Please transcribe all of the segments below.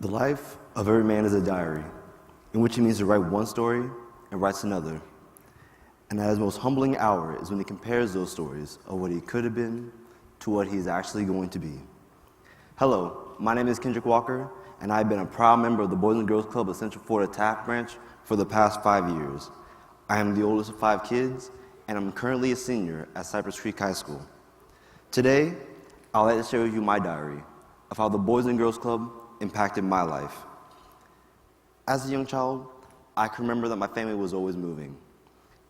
The life of every man is a diary, in which he means to write one story and writes another. And at his most humbling hour is when he compares those stories of what he could have been to what he is actually going to be. Hello, my name is Kendrick Walker, and I've been a proud member of the Boys and Girls Club of Central Florida Taft Branch for the past 5 years. I am the oldest of 5 kids, and I'm currently a senior at Cypress Creek High School. Today, I'd like to share with you my diary of how the Boys and Girls Club impacted my life. As a young child, I can remember that my family was always moving.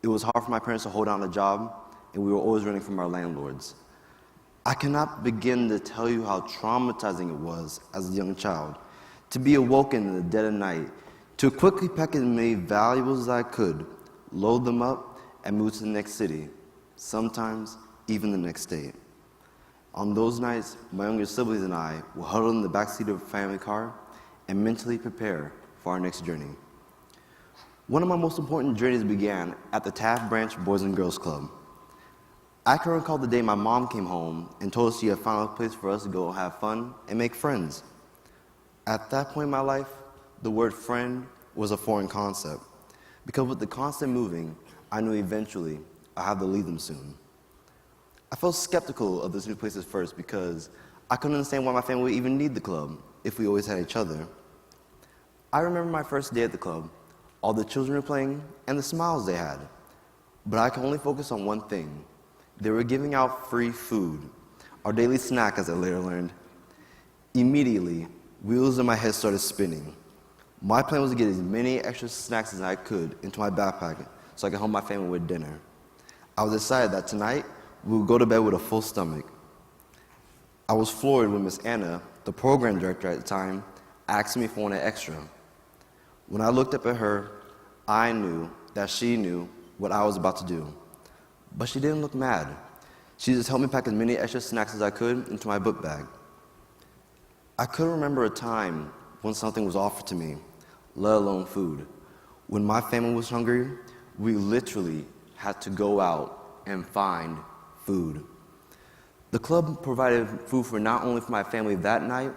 It was hard for my parents to hold down a job, and we were always running from our landlords. I cannot begin to tell you how traumatizing it was as a young child to be awoken in the dead of night, to quickly pack as many valuables as I could, load them up, and move to the next city, sometimes even the next state. On those nights, my younger siblings and I would huddle in the backseat of a family car and mentally prepare for our next journey. One of my most important journeys began at the Taft Branch Boys and Girls Club. I can recall the day my mom came home and told us she had found a place for us to go have fun and make friends. At that point in my life, the word friend was a foreign concept, because with the constant moving, I knew eventually I'd have to leave them soon. I felt skeptical of this new place at first because I couldn't understand why my family would even need the club if we always had each other. I remember my first day at the club, all the children were playing and the smiles they had. But I could only focus on one thing. They were giving out free food, our daily snack as I later learned. Immediately, wheels in my head started spinning. My plan was to get as many extra snacks as I could into my backpack so I could help my family with dinner. I was excited that tonight, we would go to bed with a full stomach. I was floored when Miss Anna, the program director at the time, asked me if I wanted extra. When I looked up at her, I knew that she knew what I was about to do. But she didn't look mad. She just helped me pack as many extra snacks as I could into my book bag. I couldn't remember a time when something was offered to me, let alone food. When my family was hungry, we literally had to go out and find food. The club provided food for not only for my family that night,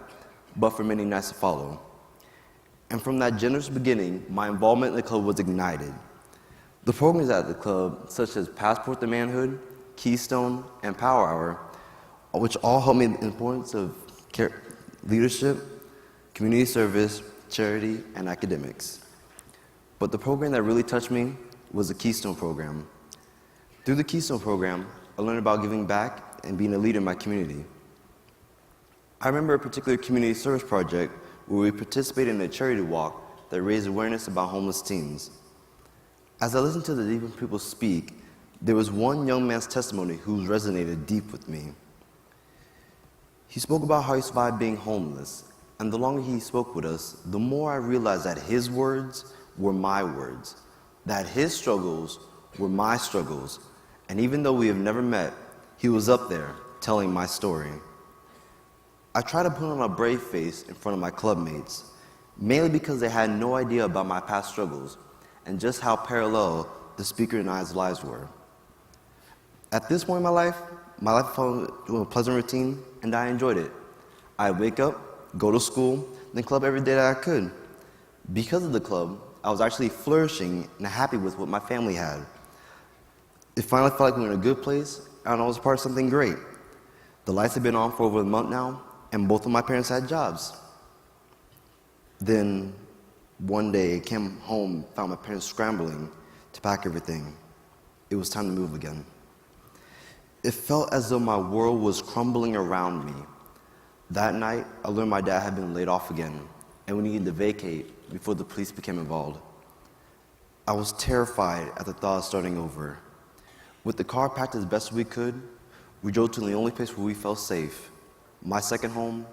but for many nights to follow. And from that generous beginning, my involvement in the club was ignited. The programs at the club, such as Passport to Manhood, Keystone, and Power Hour, which all helped me in the importance of leadership, community service, charity, and academics. But the program that really touched me was the Keystone program. Through the Keystone program, I learned about giving back and being a leader in my community. I remember a particular community service project where we participated in a charity walk that raised awareness about homeless teens. As I listened to the different people speak, there was one young man's testimony who resonated deep with me. He spoke about how he survived being homeless, and the longer he spoke with us, the more I realized that his words were my words, that his struggles were my struggles, and even though we have never met, he was up there telling my story. I tried to put on a brave face in front of my club mates, mainly because they had no idea about my past struggles and just how parallel the speaker and I's lives were. At this point in my life fell into a pleasant routine, and I enjoyed it. I'd wake up, go to school, then club every day that I could. Because of the club, I was actually flourishing and happy with what my family had. It finally felt like we were in a good place, and I was part of something great. The lights had been on for over a month now, and both of my parents had jobs. Then, one day, I came home, found my parents scrambling to pack everything. It was time to move again. It felt as though my world was crumbling around me. That night, I learned my dad had been laid off again, and we needed to vacate before the police became involved. I was terrified at the thought of starting over. With the car packed as best we could, we drove to the only place where we felt safe, my second home,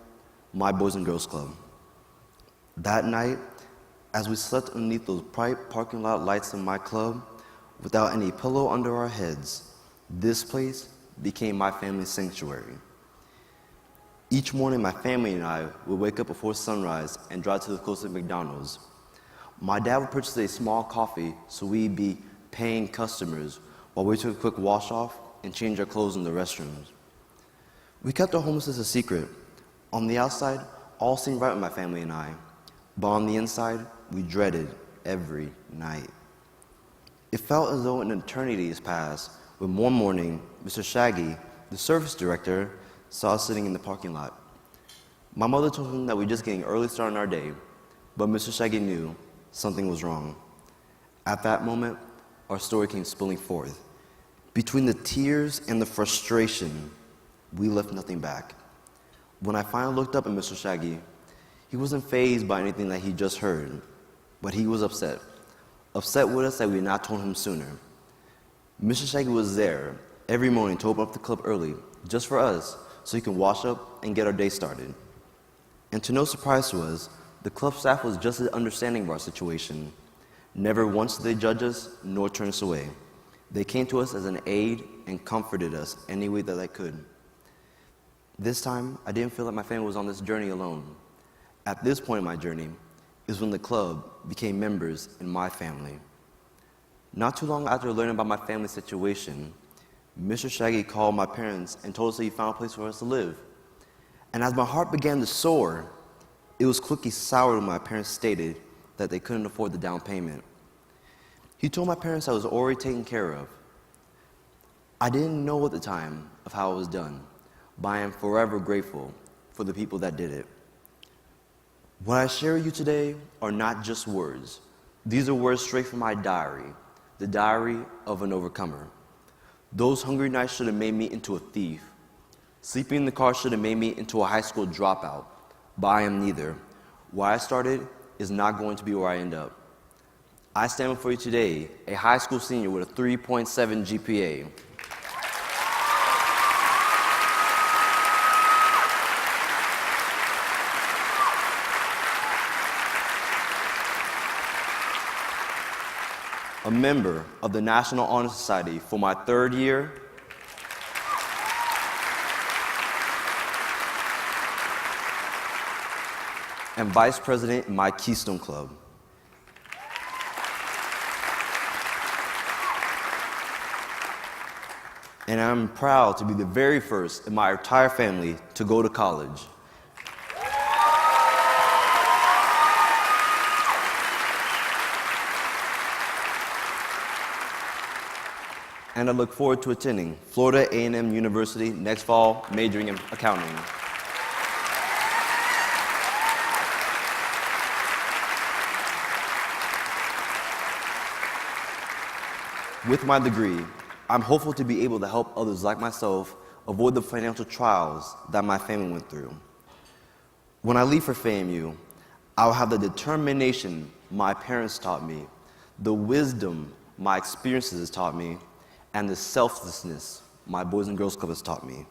my Boys and Girls Club. That night, as we slept underneath those bright parking lot lights in my club, without any pillow under our heads, this place became my family's sanctuary. Each morning, my family and I would wake up before sunrise and drive to the closest McDonald's. My dad would purchase a small coffee so we'd be paying customers while we took a quick wash off and changed our clothes in the restrooms. We kept our homelessness a secret. On the outside, all seemed right with my family and I. but on the inside, we dreaded every night. It felt as though an eternity has passed when one morning, Mr. Shaggy, the service director, saw us sitting in the parking lot. My mother told him that we were just getting early start on our day, but Mr. Shaggy knew something was wrong. At that moment, our story came spilling forth. Between the tears and the frustration, we left nothing back. When I finally looked up at Mr. Shaggy, he wasn't fazed by anything that he just heard, but he was upset. Upset with us that we had not told him sooner. Mr. Shaggy was there every morning to open up the club early, just for us, so he can wash up and get our day started. And to no surprise to us, the club staff was just as understanding of our situation. Never once did they judge us, nor turn us away. They came to us as an aid and comforted us any way that they could. This time, I didn't feel like my family was on this journey alone. At this point in my journey is when the club became members in my family. Not too long after learning about my family's situation, Mr. Shaggy called my parents and told us that he found a place for us to live. And as my heart began to soar, it was quickly soured when my parents stated that they couldn't afford the down payment. He told my parents I was already taken care of. I didn't know at the time of how it was done, but I am forever grateful for the people that did it. What I share with you today are not just words. These are words straight from my diary, the diary of an overcomer. Those hungry nights should have made me into a thief. Sleeping in the car should have made me into a high school dropout, but I am neither. Where I started is not going to be where I end up. I stand before you today, a high school senior with a 3.7 GPA. A member of the National Honor Society for my third year, and vice president in my Keystone Club. And I'm proud to be the very first in my entire family to go to college. And I look forward to attending Florida A&M University next fall, majoring in accounting. With my degree, I'm hopeful to be able to help others like myself avoid the financial trials that my family went through. When I leave for FAMU, I'll have the determination my parents taught me, the wisdom my experiences taught me, and the selflessness my Boys and Girls Club has taught me.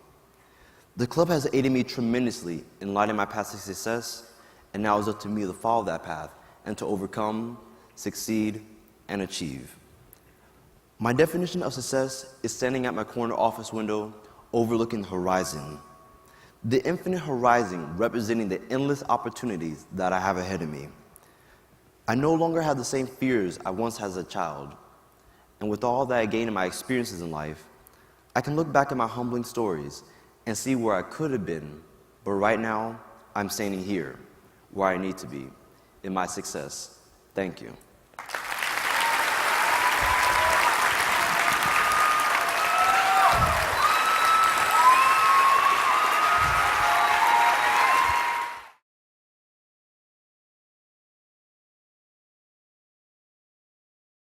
The club has aided me tremendously in lighting my path to success, and now it's up to me to follow that path and to overcome, succeed, and achieve. My definition of success is standing at my corner office window overlooking the horizon. The infinite horizon representing the endless opportunities that I have ahead of me. I no longer have the same fears I once had as a child. And with all that I gained in my experiences in life, I can look back at my humbling stories and see where I could have been, but right now, I'm standing here, where I need to be, in my success. Thank you.